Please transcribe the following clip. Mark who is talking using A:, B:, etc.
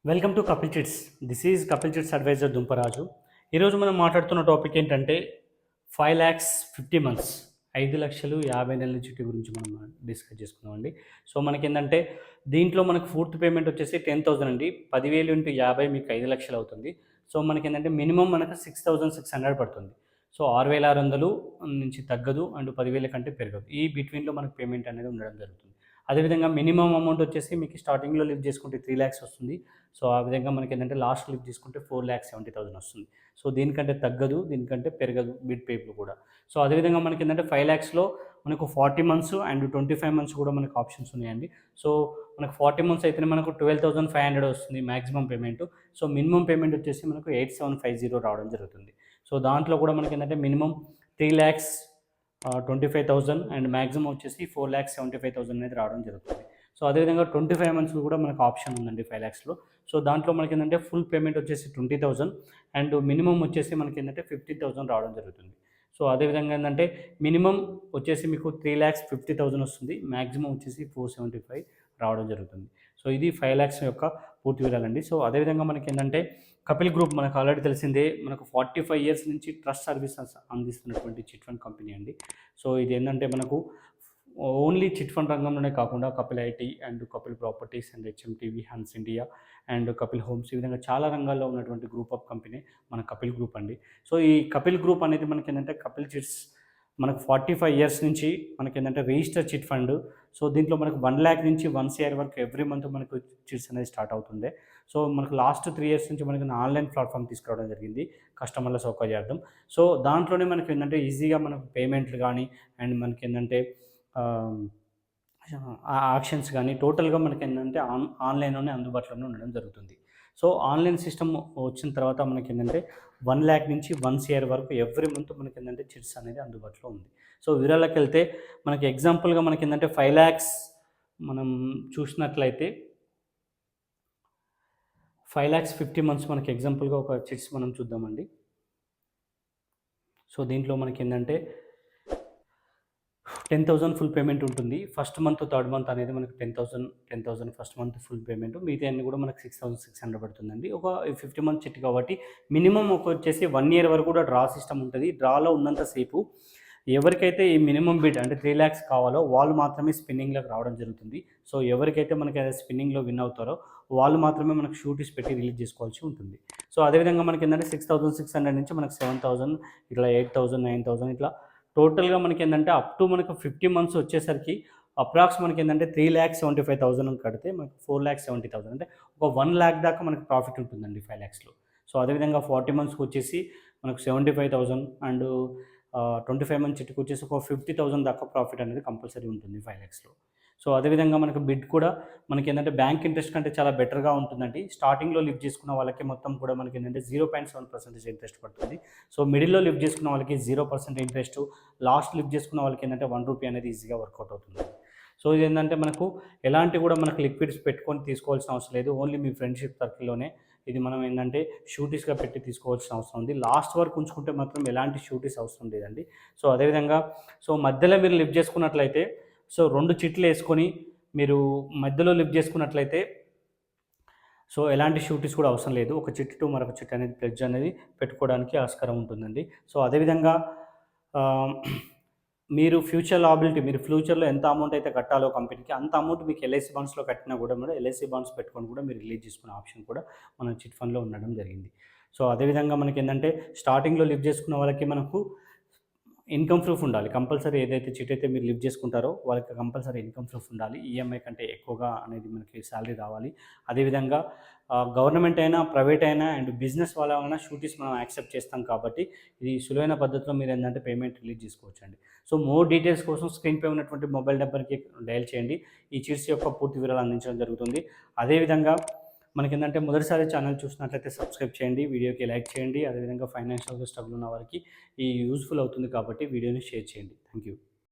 A: Welcome to Kapil chits. This is Kapil chits advisor Dumparaju. ఈరోజు మనం మాట్లాడుతున్న టాపిక్ ఏంటంటే 5,50,000 మంత్స్, 5,50,000 నెలల చిట్టి గురించి మనం డిస్కస్ చేసుకుందామండి. సో మనకేంటంటే దీంట్లో మనకు పూర్తి పేమెంట్ వచ్చేసి 10,000 అండి. 10,000 ఇంటూ 50 మీకు 5,00,000 అవుతుంది. సో మనకేంటంటే మినిమం మనకు 6,600 పడుతుంది. సో 6,600 నుంచి తగ్గదు అండ్ 10,000 కంటే పెరగదు. ఈ బిట్వీన్లో మనకు పేమెంట్ అనేది ఉండడం జరుగుతుంది. అదేవిధంగా మినిమం అమౌంట్ వచ్చేసి మీకు స్టార్టింగ్లో లిఫ్ట్ చేసుకుంటే 3,00,000 వస్తుంది. సో ఆ విధంగా మనకి ఏంటంటే లాస్ట్ లిఫ్ట్ తీసుకుంటే 4,70,000 వస్తుంది. సో దీనికంటే తగ్గదు, దీనికంటే పెరగదు బిడ్ పేపులు కూడా. సో అదేవిధంగా మనకి ఏంటంటే 5,00,000లో మనకు 40 మంత్స్ అండ్ 25 మంత్స్ కూడా మనకు ఆప్షన్స్ ఉన్నాయండి. సో మనకు 40 మంత్స్ అయితేనే మనకు 12,500 వస్తుంది maximum payment. So minimum payment వచ్చేసి మనకు 8,750 రావడం జరుగుతుంది. సో దాంట్లో కూడా మనకి ఏంటంటే మినిమం 3,25,000 అండ్ మ్యాక్సిమం వచ్చేసి 4,75,000 అనేది రావడం జరుగుతుంది. సో అదేవిధంగా 25 మంత్స్ కూడా మనకు ఆప్షన్ ఉందండి 5,00,000లో. సో దాంట్లో మనకి ఏంటంటే ఫుల్ పేమెంట్ వచ్చేసి 20,000 అండ్ మినిమం వచ్చేసి మనకి ఏంటంటే 15,000 రావడం జరుగుతుంది. సో అదేవిధంగా ఏంటంటే మినిమం వచ్చేసి మీకు 3,50,000 వస్తుంది, మ్యాక్సిమం వచ్చేసి 475 రావడం జరుగుతుంది. సో ఇది 5,00,000 యొక్క పూర్తి వివరాలండి. సో అదేవిధంగా మనకి ఏంటంటే కపిల్ గ్రూప్ మనకు ఆల్రెడీ తెలిసిందే, మనకు 45 ఇయర్స్ నుంచి ట్రస్ట్ సర్వీసెస్ అందిస్తున్నటువంటి చిట్ ఫండ్ కంపెనీ అండి. సో ఇది ఏంటంటే మనకు ఓన్లీ చిట్ ఫండ్ రంగంలోనే కాకుండా Kapil IT and Kapil properties and HMTV, Hans India and Kapil homes, ఈ విధంగా చాలా రంగాల్లో ఉన్నటువంటి గ్రూప్ ఆఫ్ కంపెనీ మన కపిల్ గ్రూప్ అండి. సో ఈ కపిల్ గ్రూప్ అనేది మనకి ఏంటంటే కపిల్ చిట్స్ మనకు 45 ఇయర్స్ నుంచి మనకి ఏంటంటే రిజిస్టర్ చిట్ ఫండ్. సో దీంట్లో మనకు 1,00,000 నుంచి 1 CR వరకు ఎవ్రీ మంత్ మనకు చిట్స్ అనేది స్టార్ట్ అవుతుంది. సో మనకు లాస్ట్ 3 ఇయర్స్ నుంచి మనకి ఆన్లైన్ ప్లాట్ఫామ్ తీసుకురావడం జరిగింది కస్టమర్ల సౌకర్యార్థం. సో దాంట్లోనే మనకి ఏంటంటే ఈజీగా మనకు పేమెంట్లు కానీ అండ్ మనకి ఏంటంటే ఆక్షన్స్ కానీ టోటల్గా మనకి ఏంటంటే ఆన్లైన్లోనే అందుబాటులోనే ఉండడం జరుగుతుంది. సో ఆన్లైన్ సిస్టమ్ వచ్చిన తర్వాత మనకి ఏంటంటే 1,00,000 నుంచి 1 CR వరకు ఎవ్రీ మంత్ మనకి ఏంటంటే చిట్స్ అనేది అందుబాటులో ఉంది. సో వివరాలకు వెళ్తే మనకి ఎగ్జాంపుల్గా మనకి ఏంటంటే 5,00,000 మనం చూసినట్లయితే 5,50,000 మంత్స్ మనకి ఎగ్జాంపుల్గా ఒక చిట్స్ మనం చూద్దామండి. సో దీంట్లో మనకి ఏంటంటే 10,000 ఫుల్ పేమెంట్ ఉంటుంది. ఫస్ట్ మంత్, థర్డ్ మంత్ అనేది మనకు 10,000 ఫస్ట్ మంత్ ఫుల్ పేమెంట్. మిగతా అన్ని కూడా మనకు 6,600 పడుతుందండి. ఒక 50 మంత్ చిట్ కాబట్టి మినిమం వచ్చేసి 1 ఇయర్ వరకు కూడా డ్రా సిస్టమ్ ఉంటుంది. డ్రాలో ఉన్నంత సేపు ఎవరికైతే ఈ మినిమం బిడ్ అంటే 3,00,000 కావాలో వాళ్ళు మాత్రమే స్పిన్నింగ్లోకి రావడం జరుగుతుంది. సో ఎవరికైతే మనకి స్పిన్నింగ్లో విన్ అవుతారో వాళ్ళు మాత్రమే మనకు షూటీస్ పెట్టి రిలీజ్ చేసుకోవాల్సి ఉంటుంది. సో అదేవిధంగా మనకి ఏంటంటే 6,600 నుంచి మనకు 7,000 ఇట్లా 8,000, 9,000 ఇట్లా టోటల్గా మనకి ఏంటంటే అప్ టు మనకు 50 మంత్స్ వచ్చేసరికి అప్రాక్స్ మనకి ఏంటంటే 3,75,000 కడితే మనకు 4,70,000 అంటే ఒక 1,00,000 దాకా మనకు ప్రాఫిట్ ఉంటుందండి 5,00,000లో. సో అదేవిధంగా 40 మంత్స్కి వచ్చేసి మనకు 75,000 అండ్ 25 మంత్స్ చిట్టుకు వచ్చేసి ఒక 50,000 దాకా ప్రాఫిట్ అనేది కంపల్సరీ ఉంటుంది 5,00,000లో. సో అదేవిధంగా మనకు బిడ్ కూడా మనకి ఏంటంటే బ్యాంక్ ఇంట్రెస్ట్ కంటే చాలా బెటర్గా ఉంటుందండి. స్టార్టింగ్లో లిఫ్ట్ చేసుకున్న వాళ్ళకి మొత్తం కూడా మనకి ఏంటంటే 0.7% ఇంట్రెస్ట్ పడుతుంది. సో మిడిల్లో లిఫ్ట్ చేసుకున్న వాళ్ళకి 0% ఇంట్రెస్ట్, లాస్ట్ లిఫ్ట్ చేసుకున్న వాళ్ళకి ఏంటంటే ₹1 అనేది ఈజీగా వర్కౌట్ అవుతుంది. సో ఇది ఏంటంటే మనకు ఎలాంటి కూడా మనకు లిక్విడ్స్ పెట్టుకొని తీసుకోవాల్సిన అవసరం లేదు. ఓన్లీ మీ ఫ్రెండ్షిప్ సర్కిల్లోనే ఇది మనం ఏంటంటే షూటీస్గా పెట్టి తీసుకోవాల్సిన అవసరం ఉంది. లాస్ట్ వరకు ఉంచుకుంటే మాత్రం ఎలాంటి షూటీస్ అవసరం లేదండి. సో అదేవిధంగా సో మధ్యలో మీరు లిఫ్ట్ చేసుకున్నట్లయితే సో 2 చిట్లు వేసుకొని మీరు మధ్యలో లిఫ్ట్ చేసుకున్నట్లయితే సో ఎలాంటి షూటీస్ కూడా అవసరం లేదు. ఒక చిట్ టు మరొక చిట్ అనేది ప్లెడ్జ్ అనేది పెట్టుకోవడానికి ఆస్కారం ఉంటుందండి. సో అదేవిధంగా మీరు మీరు ఫ్యూచర్లో ఎంత అమౌంట్ అయితే కట్టాలో కంపెనీకి అంత అమౌంట్ మీకు ఎల్ఐసి బాండ్స్లో కట్టినా కూడా ఎల్ఐసి బాండ్స్ పెట్టుకొని కూడా మీరు రిలీజ్ చేసుకునే ఆప్షన్ కూడా మన చిట్ ఫండ్లో ఉండడం జరిగింది. సో అదేవిధంగా మనకి ఏంటంటే స్టార్టింగ్లో లిఫ్ట్ చేసుకున్న వాళ్ళకి మనకు ఇన్కమ్ ప్రూఫ్ ఉండాలి. కంపల్సరీ ఏదైతే చిట్ అయితే మీరు లిఫ్ట్ చేసుకుంటారో వాళ్ళకి కంపల్సరీ ఇన్కమ్ ప్రూఫ్ ఉండాలి. ఈఎంఐ కంటే ఎక్కువగా అనేది మనకి శాలరీ రావాలి. అదేవిధంగా గవర్నమెంట్ అయినా, ప్రైవేట్ అయినా అండ్ బిజినెస్ వాళ్ళైనా షూటీస్ మనం యాక్సెప్ట్ చేస్తాం కాబట్టి ఇది సులువైన పద్ధతిలో మీరు ఏంటంటే పేమెంట్ రిలీజ్ చేసుకోవచ్చండి. సో మోర్ డీటెయిల్స్ కోసం స్క్రీన్పై ఉన్నటువంటి మొబైల్ నెంబర్కి డయల్ చేయండి. ఈ చిట్స్ యొక్క పూర్తి వివరాలు అందించడం జరుగుతుంది. అదేవిధంగా మనకేంటంటే మొదటిసారి ఛానల్ చూసినట్లయితే సబ్స్క్రైబ్ చేయండి, వీడియోకి లైక్ చేయండి. అదేవిధంగా ఫైనాన్షియల్గా స్ట్రగుల్ ఉన్న వారికి ఈ యూజ్ఫుల్ అవుతుంది కాబట్టి వీడియోని షేర్ చేయండి. Thank you.